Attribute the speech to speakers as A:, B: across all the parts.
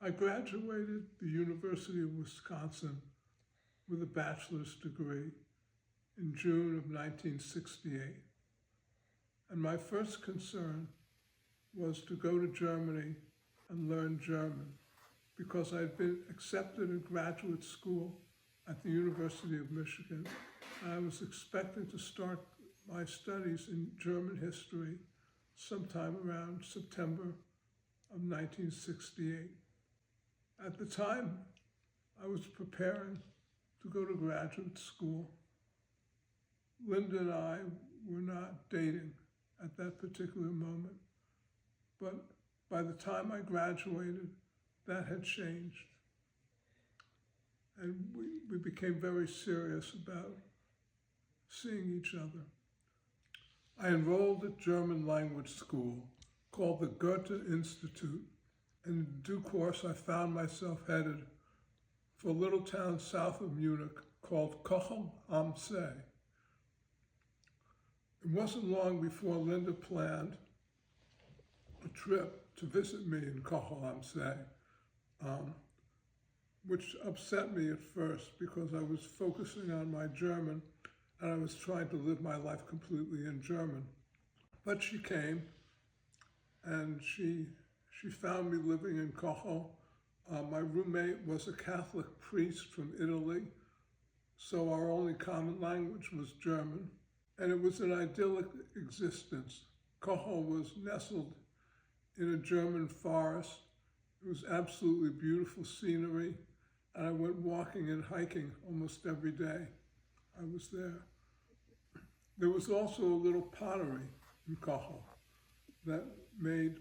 A: I graduated the University of Wisconsin with a bachelor's degree in June of 1968. And my first concern was to go to Germany and learn German because I'd been accepted in graduate school at the University of Michigan. And I was expecting to start my studies in German history sometime around September of 1968. At the time, I was preparing to go to graduate school. Linda and I were not dating at that particular moment, but by the time I graduated, that had changed. And we became very serious about seeing each other. I enrolled at German language school called the Goethe-Institut. In due course, I found myself headed for a little town south of Munich called Kochel am See. It wasn't long before Linda planned a trip to visit me in Kochel am See, which upset me at first because I was focusing on my German and I was trying to live my life completely in German. But she came and she found me living in Kochel. My roommate was a Catholic priest from Italy, so our only common language was German. And it was an idyllic existence. Kochel was nestled in a German forest. It was absolutely beautiful scenery, and I went walking and hiking almost every day I was there. There was also a little pottery in Kochel that made,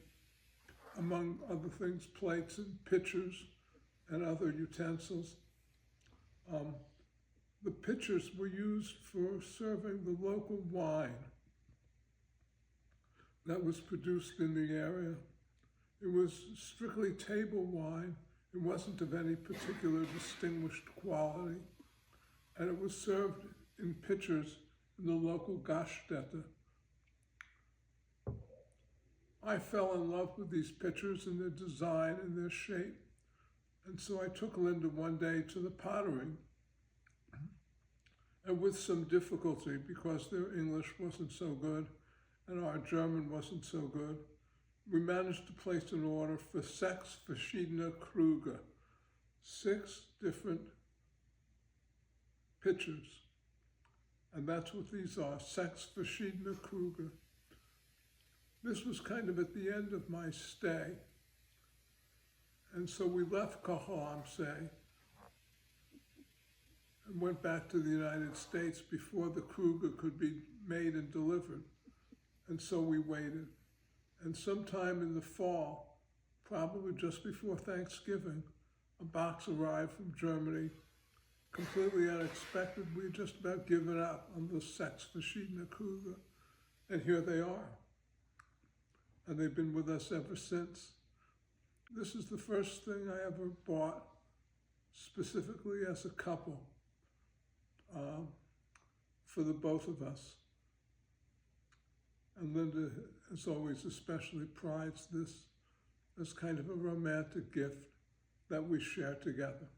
A: among other things, plates and pitchers and other utensils. The pitchers were used for serving the local wine that was produced in the area. It was strictly table wine. It wasn't of any particular distinguished quality. And it was served in pitchers in the local Gaststätte. I fell in love with these pitchers and their design and their shape. And so I took Linda one day to the pottery. And with some difficulty, because their English wasn't so good and our German wasn't so good, we managed to place an order for 6 verschiedene Krüge, 6 different pitchers. And that's what these are, 6 verschiedene Krüge. This was kind of at the end of my stay. And so we left Kochel am See and went back to the United States before the Krüge could be made and delivered. And so we waited. And sometime in the fall, probably just before Thanksgiving, a box arrived from Germany, completely unexpected. We had just about given up on the 6 verschiedene Krüge, and here they are. And they've been with us ever since. This is the first thing I ever bought specifically as a couple for the both of us. And Linda has always especially prized this as kind of a romantic gift that we share together.